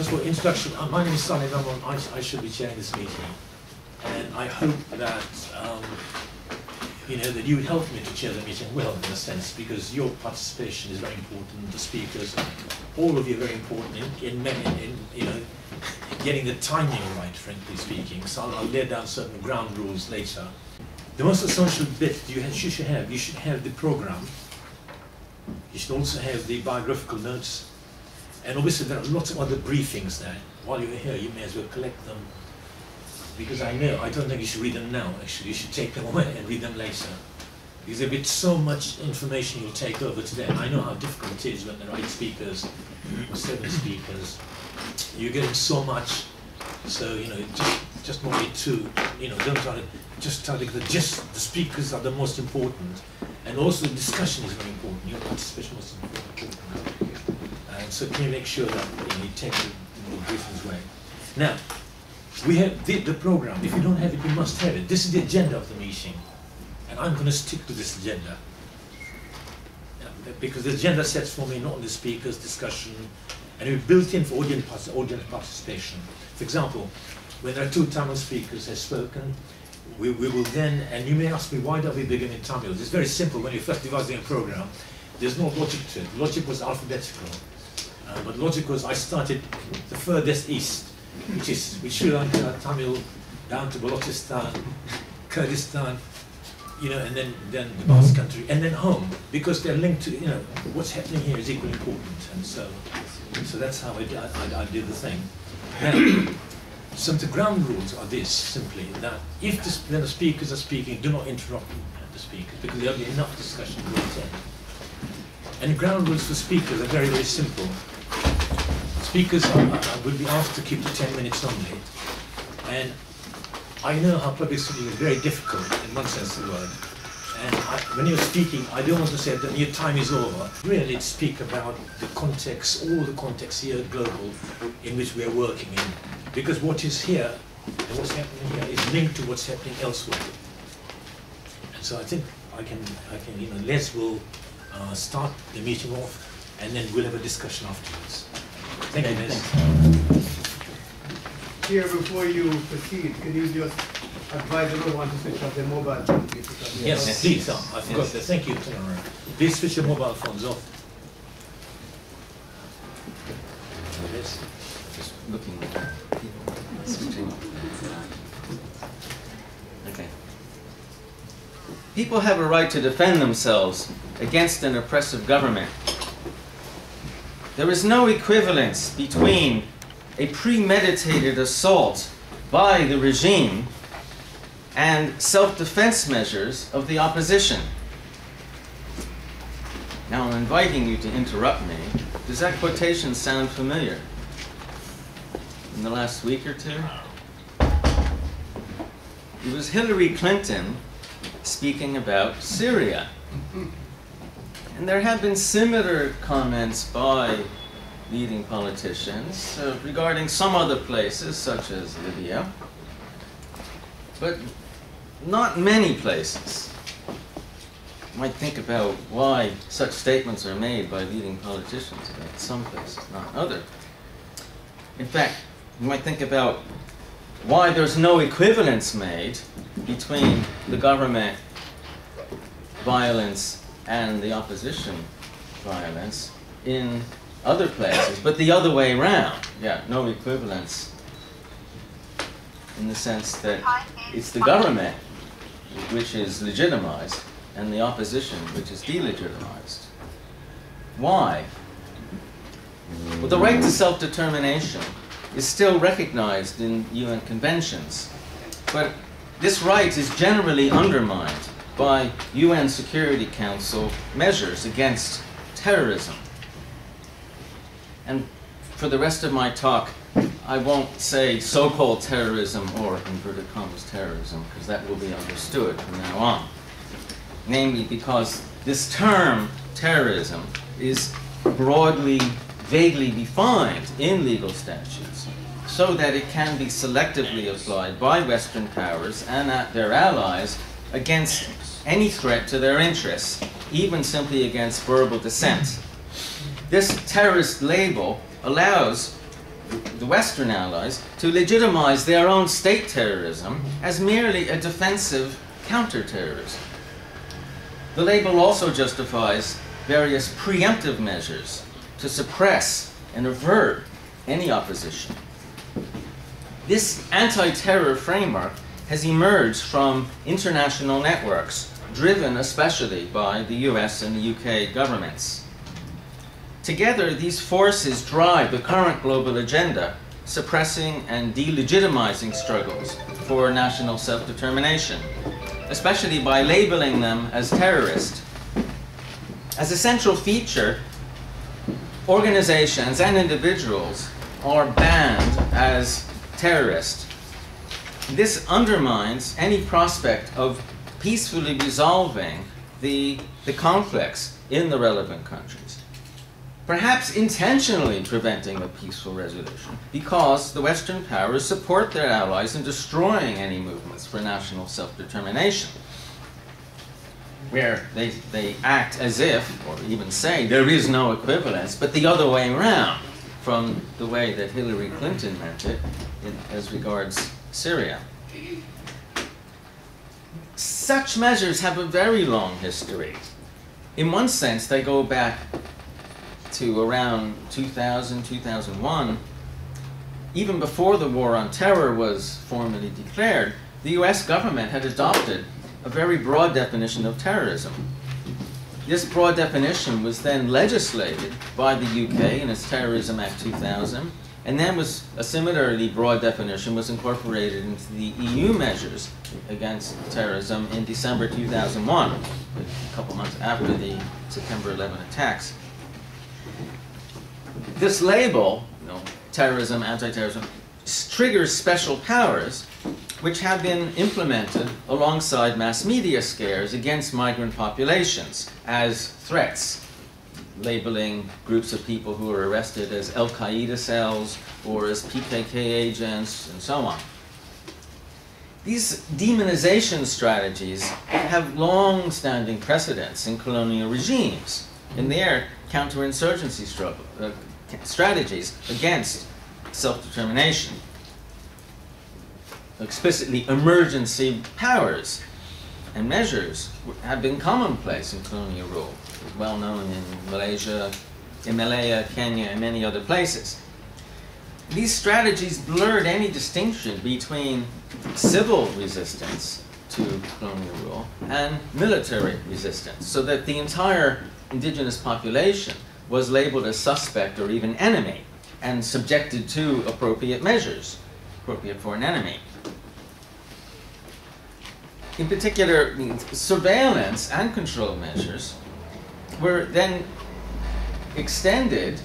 First of all, introduction. My name is Sally Ramon. I should be chairing this meeting. And I hope that, you know, that you would help me to chair the meeting well, in a sense, because your participation is very important, the speakers, all of you are very important in you know, getting the timing right, frankly speaking. So I'll lay down certain ground rules later. The most essential bit you should have the program. You should also have the biographical notes. And obviously there are lots of other briefings there. While you're here, you may as well collect them. Because I don't think you should read them now, actually. You should take them away and read them later. Because there'll be so much information you'll take over today. And I know how difficult it is when there are 8 speakers or 7 speakers. You're getting so much. So, you know, just want you to, you know, don't try to just try to get the gist. The speakers are the most important. And also the discussion is very important. Your participation is important. And so can you make sure that you take the briefings away. Now, we have the program. If you don't have it, you must have it. This is the agenda of the meeting. And I'm going to stick to this agenda. Because the agenda sets for me not only the speakers, discussion, and we've built in for audience participation. For example, when there are 2 Tamil speakers have spoken, we will then, and you may ask me, why don't we begin in Tamil? It's very simple. When you're first devising a program, there's no logic to it. Logic was alphabetical. But logic was, I started the furthest east, which is Sri Lanka, Tamil, down to Balochistan, Kurdistan, you know, and then the Basque country, and then home, because they're linked to, you know, what's happening here is equally important, and so that's how I did the thing. Now, some of the ground rules are this, simply, that if when the speakers are speaking, do not interrupt the speakers, because there'll be enough discussion to attend. And the ground rules for speakers are very, very simple. Speakers will be asked to keep to 10 minutes only. And I know how public speaking is very difficult, in one sense of the word. And when you're speaking, I don't want to say that your time is over. Really speak about the context, all the context here, global, in which we are working in. Because what is here, and what's happening here, is linked to what's happening elsewhere. And so I think I can, you know, Les will start the meeting off, and then we'll have a discussion afterwards. Thank you, Les. Here, before you proceed, can you just advise everyone to switch off their mobile phones? Yes, please. I forgot that. Thank you, Tanara. Please switch your mobile phones off. Yes. Just looking. Switching. Okay. People have a right to defend themselves against an oppressive government. There is no equivalence between a premeditated assault by the regime and self-defense measures of the opposition. Now I'm inviting you to interrupt me. Does that quotation sound familiar? In the last week or 2? It was Hillary Clinton speaking about Syria. And there have been similar comments by leading politicians regarding some other places, such as Libya, but not many places. You might think about why such statements are made by leading politicians about some places, not other. In fact, you might think about why there's no equivalence made between the government violence and the opposition violence in other places, but the other way around. Yeah, no equivalence in the sense that it's the government which is legitimized and the opposition which is delegitimized. Why? Well, the right to self-determination is still recognized in UN conventions, but this right is generally undermined by UN Security Council measures against terrorism. And for the rest of my talk, I won't say so-called terrorism or inverted commas terrorism, because that will be understood from now on. Namely because this term, terrorism, is broadly, vaguely defined in legal statutes, so that it can be selectively applied by Western powers and their allies against any threat to their interests, even simply against verbal dissent. This terrorist label allows the Western allies to legitimize their own state terrorism as merely a defensive counterterrorism. The label also justifies various preemptive measures to suppress and avert any opposition. This anti-terror framework has emerged from international networks, driven especially by the US and the UK governments. Together, these forces drive the current global agenda, suppressing and delegitimizing struggles for national self-determination, especially by labeling them as terrorist. As a central feature, organizations and individuals are banned as terrorist. This undermines any prospect of peacefully resolving the conflicts in the relevant countries, perhaps intentionally preventing a peaceful resolution, because the Western powers support their allies in destroying any movements for national self-determination, where they act as if, or even say, there is no equivalence, but the other way around from the way that Hillary Clinton meant it as regards Syria. Such measures have a very long history. In one sense, they go back to around 2000, 2001. Even before the war on terror was formally declared, the US government had adopted a very broad definition of terrorism. This broad definition was then legislated by the UK in its Terrorism Act 2000, and then a similarly broad definition was incorporated into the EU measures against terrorism in December 2001, a couple months after the September 11 attacks. This label, terrorism, anti-terrorism, triggers special powers which have been implemented alongside mass media scares against migrant populations as threats, labeling groups of people who are arrested as Al-Qaeda cells or as PKK agents and so on. These demonization strategies have long-standing precedents in colonial regimes in their counterinsurgency strategies against self-determination. Explicitly, emergency powers and measures have been commonplace in colonial rule, well known in Malaysia, in Malaya, Kenya, and many other places. These strategies blurred any distinction between civil resistance to colonial rule and military resistance, so that the entire indigenous population was labeled as suspect or even enemy and subjected to appropriate measures, appropriate for an enemy. In particular, surveillance and control measures were then extended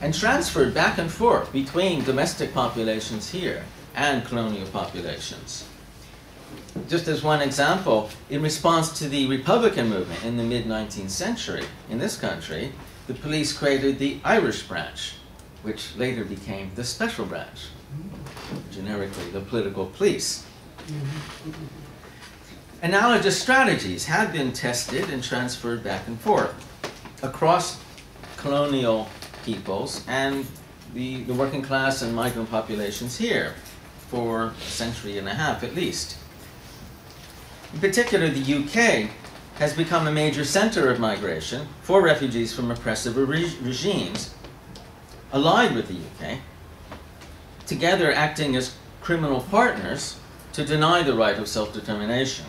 and transferred back and forth between domestic populations here and colonial populations. Just as one example, in response to the Republican movement in the mid-19th century in this country, the police created the Irish branch, which later became the special branch, generically the political police. Analogous strategies have been tested and transferred back and forth across colonial peoples and the working class and migrant populations here for a century and a half at least. In particular, the UK has become a major center of migration for refugees from oppressive regimes allied with the UK, together acting as criminal partners to deny the right of self-determination.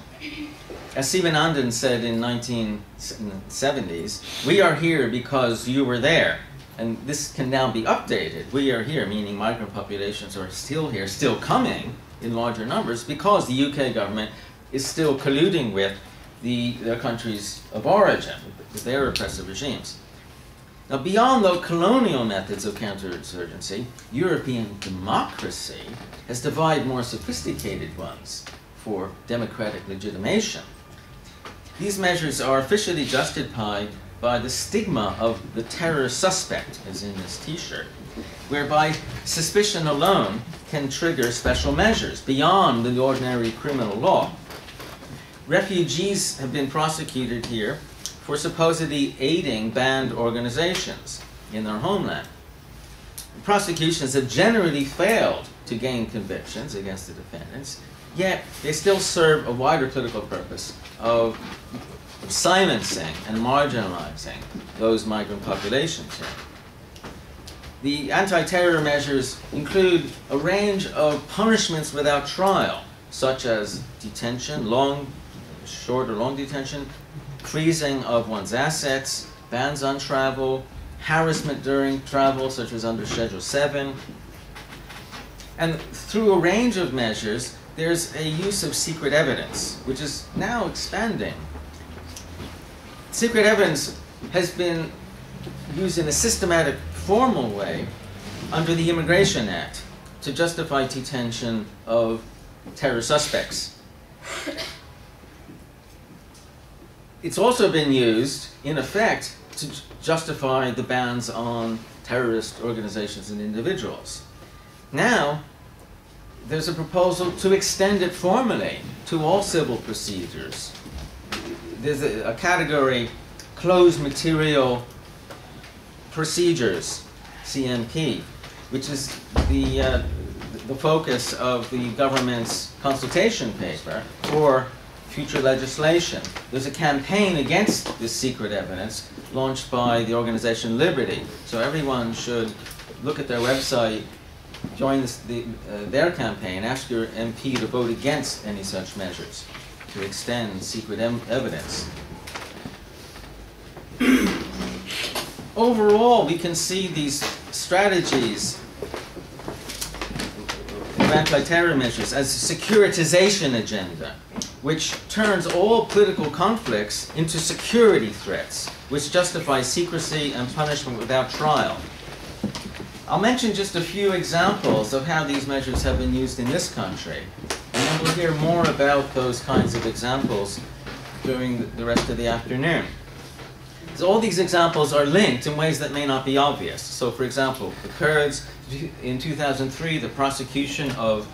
As Sivanandan said in 1970s, "We are here because you were there." And this can now be updated. We are here, meaning migrant populations are still here, still coming in larger numbers, because the UK government is still colluding with their countries of origin, with their oppressive regimes. Now, beyond the colonial methods of counterinsurgency, European democracy has devised more sophisticated ones for democratic legitimation. These measures are officially justified by the stigma of the terror suspect, as in this t-shirt, whereby suspicion alone can trigger special measures beyond the ordinary criminal law. Refugees have been prosecuted here for supposedly aiding banned organizations in their homeland. prosecutions have generally failed to gain convictions against the defendants, yet they still serve a wider political purpose of silencing and marginalizing those migrant populations here. The anti-terror measures include a range of punishments without trial, such as detention, short or long detention, freezing of one's assets, bans on travel, harassment during travel, such as under Schedule 7. And through a range of measures, there's a use of secret evidence, which is now expanding. Secret evidence has been used in a systematic, formal way under the Immigration Act to justify detention of terror suspects. It's also been used, in effect, to justify the bans on terrorist organizations and individuals. Now, there's a proposal to extend it formally to all civil procedures. There's a category, closed material procedures, CMP, which is the focus of the government's consultation paper for future legislation. There's a campaign against this secret evidence launched by the organization Liberty. So everyone should look at their website, join their campaign, ask your MP to vote against any such measures to extend secret evidence. Overall, we can see these strategies of anti-terror measures as a securitization agenda, which turns all political conflicts into security threats, which justify secrecy and punishment without trial. I'll mention just a few examples of how these measures have been used in this country, and then we'll hear more about those kinds of examples during the rest of the afternoon. So all these examples are linked in ways that may not be obvious. So for example, the Kurds, in 2003, the prosecution of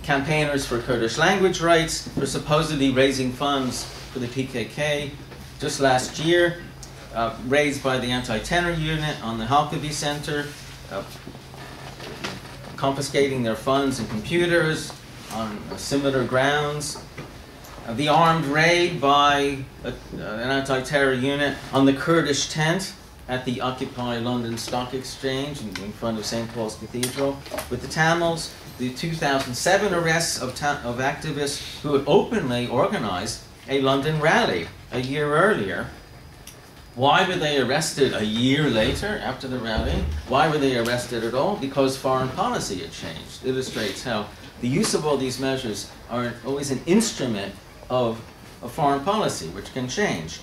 campaigners for Kurdish language rights for supposedly raising funds for the PKK. Just last year, raised by the anti-terror unit on the Halkavi Center, confiscating their funds and computers on similar grounds. The armed raid by an anti-terror unit on the Kurdish tent at the Occupy London Stock Exchange in front of St. Paul's Cathedral. With the Tamils, the 2007 arrests of activists who had openly organized a London rally a year earlier. Why were they arrested a year later after the rally? Why were they arrested at all? Because foreign policy had changed. It illustrates how the use of all these measures are always an instrument of a foreign policy, which can change.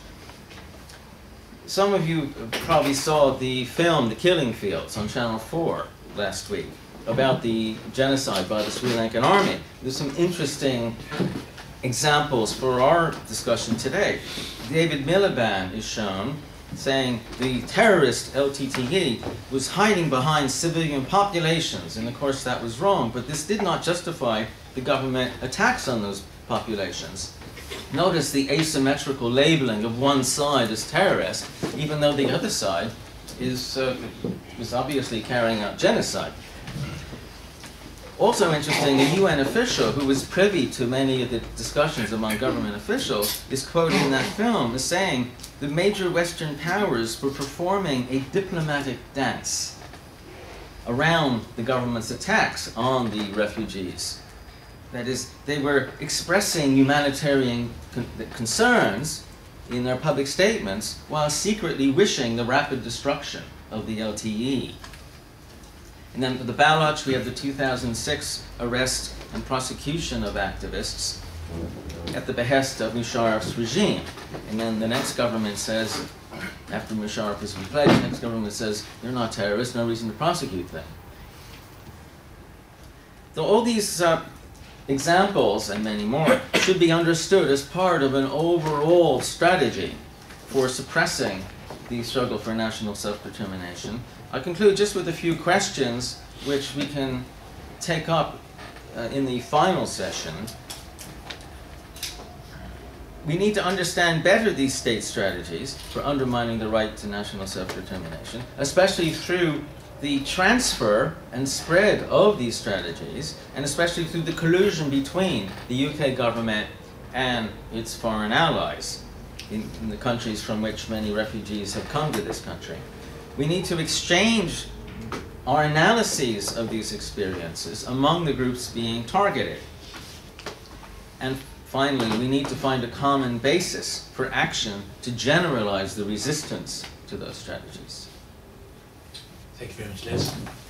Some of you probably saw the film The Killing Fields on Channel 4 last week about the genocide by the Sri Lankan army. There's some interesting examples for our discussion today. David Miliband is shown saying the terrorist LTTE was hiding behind civilian populations, and of course that was wrong, but this did not justify the government attacks on those populations. Notice the asymmetrical labeling of one side as terrorist, even though the other side is obviously carrying out genocide. Also interesting, a UN official who was privy to many of the discussions among government officials is quoted in that film as saying the major Western powers were performing a diplomatic dance around the government's attacks on the refugees. That is, they were expressing humanitarian concerns in their public statements while secretly wishing the rapid destruction of the LTE. And then for the Baloch, we have the 2006 arrest and prosecution of activists at the behest of Musharraf's regime. And then the next government says, after Musharraf is replaced, the next government says, they're not terrorists, no reason to prosecute them. So all these examples, and many more, should be understood as part of an overall strategy for suppressing the struggle for national self-determination. I'll conclude just with a few questions which we can take up in the final session. We need to understand better these state strategies for undermining the right to national self-determination, especially through the transfer and spread of these strategies, and especially through the collusion between the UK government and its foreign allies in the countries from which many refugees have come to this country. We need to exchange our analyses of these experiences among the groups being targeted. And finally, we need to find a common basis for action to generalize the resistance to those strategies. Thank you very much, Les.